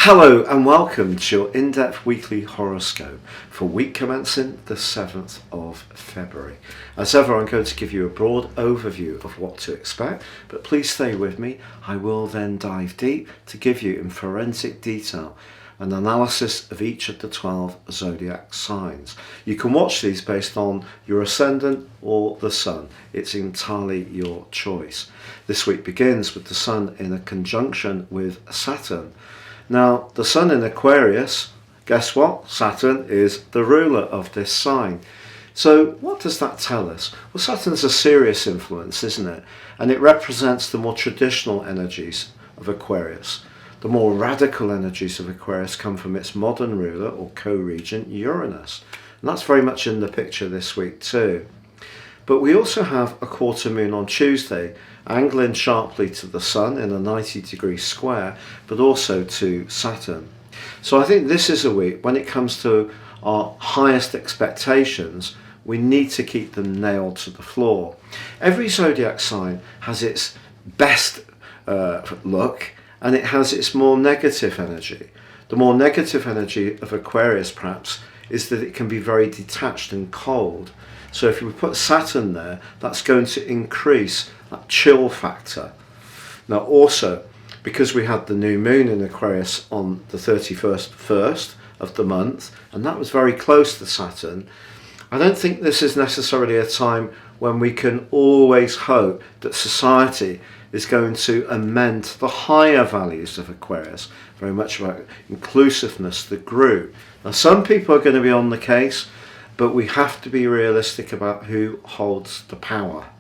Hello and welcome to your in-depth weekly horoscope for week commencing the 7th of February. As ever, I'm going to give you a broad overview of what to expect, but please stay with me. I will then dive deep to give you in forensic detail an analysis of each of the 12 zodiac signs. You can watch these based on your ascendant or the sun. It's entirely your choice. This week begins with the sun in a conjunction with Saturn. Now, the sun in Aquarius, guess what? Saturn is the ruler of this sign. So what does that tell us? Well, Saturn's a serious influence, isn't it? And it represents the more traditional energies of Aquarius. The more radical energies of Aquarius come from its modern ruler or co-regent, Uranus. And that's very much in the picture this week too. But we also have a quarter moon on Tuesday, angling sharply to the sun in a 90-degree square, but also to Saturn. So I think this is a week when it comes to our highest expectations, we need to keep them nailed to the floor. Every zodiac sign has its best look and it has its more negative energy. The more negative energy of Aquarius perhaps is that it can be very detached and cold. So if we put Saturn there, that's going to increase that chill factor. Now also, because we had the new moon in Aquarius on the 31st of the month, and that was very close to Saturn, I don't think this is necessarily a time when we can always hope that society is going to amend the higher values of Aquarius, very much about inclusiveness, the group. Now some people are going to be on the case, but we have to be realistic about who holds the power.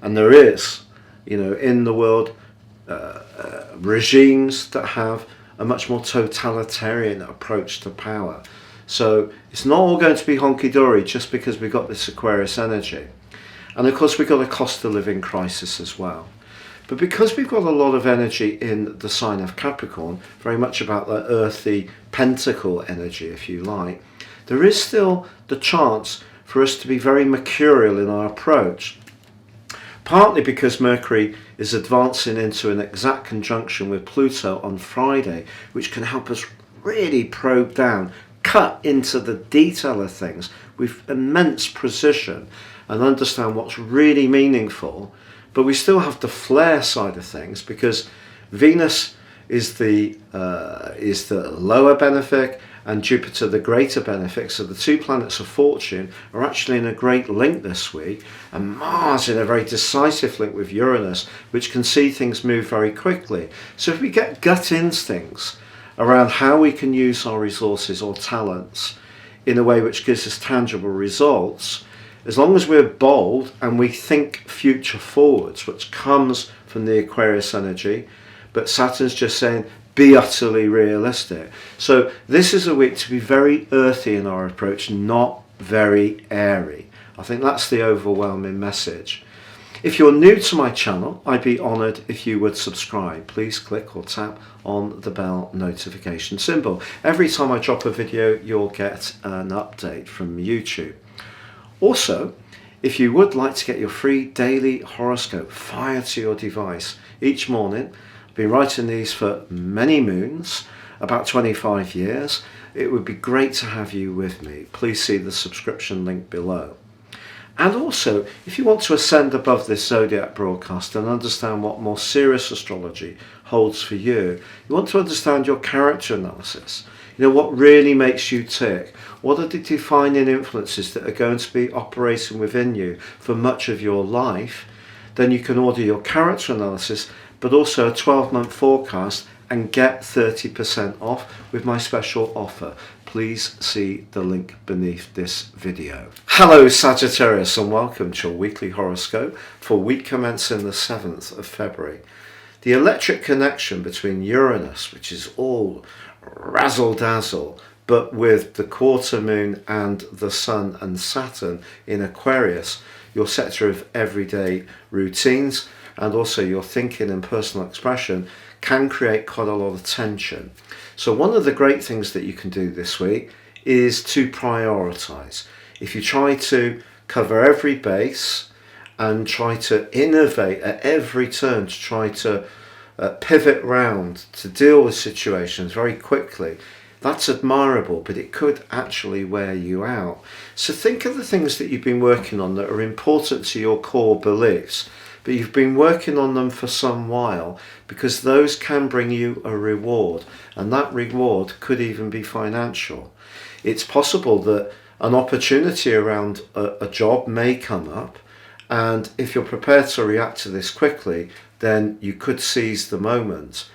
And there is, in the world, regimes that have a much more totalitarian approach to power. So it's not all going to be honky-dory just because we've got this Aquarius energy. And of course we've got a cost of living crisis as well. But because we've got a lot of energy in the sign of Capricorn, very much about the earthy pentacle energy, if you like, there is still the chance for us to be very mercurial in our approach. Partly because Mercury is advancing into an exact conjunction with Pluto on Friday, which can help us really probe down, cut into the detail of things with immense precision and understand what's really meaningful. But we still have the flare side of things because Venus is the lower benefic and Jupiter the greater benefic. So the two planets of fortune are actually in a great link this week, and Mars in a very decisive link with Uranus, which can see things move very quickly. So if we get gut instincts around how we can use our resources or talents in a way which gives us tangible results, as long as we're bold and we think future forwards, which comes from the Aquarius energy, but Saturn's just saying, be utterly realistic. So this is a week to be very earthy in our approach, not very airy. I think that's the overwhelming message. If you're new to my channel, I'd be honoured if you would subscribe. Please click or tap on the bell notification symbol. Every time I drop a video, you'll get an update from YouTube. Also, if you would like to get your free daily horoscope fired to your device each morning, I've been writing these for many moons, about 25 years. It would be great to have you with me. Please see the subscription link below. And also, if you want to ascend above this Zodiac broadcast and understand what more serious astrology holds for you, you want to understand your character analysis. What really makes you tick? What are the defining influences that are going to be operating within you for much of your life? Then you can order your character analysis, but also a 12-month forecast and get 30% off with my special offer. Please see the link beneath this video. Hello Sagittarius and welcome to your weekly horoscope for week commencing the 7th of February. The electric connection between Uranus, which is all razzle-dazzle, but with the quarter moon and the sun and Saturn in Aquarius, your sector of everyday routines and also your thinking and personal expression can create quite a lot of tension. So one of the great things that you can do this week is to prioritize. If you try to cover every base and try to innovate at every turn to try to pivot round to deal with situations very quickly, that's admirable, but it could actually wear you out. So think of the things that you've been working on that are important to your core beliefs, but you've been working on them for some while, because those can bring you a reward, and that reward could even be financial. It's possible that an opportunity around a job may come up, and if you're prepared to react to this quickly, then you could seize the moment.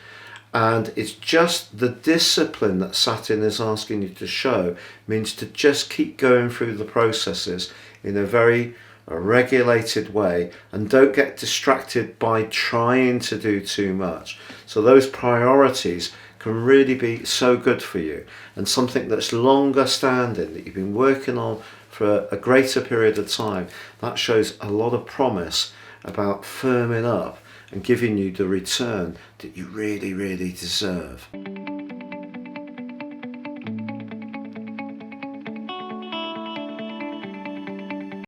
And it's just the discipline that Saturn is asking you to show means to just keep going through the processes in a very regulated way, and don't get distracted by trying to do too much. So those priorities can really be so good for you, and something that's longer standing, that you've been working on for a greater period of time, that shows a lot of promise about firming up and giving you the return that you really, really deserve.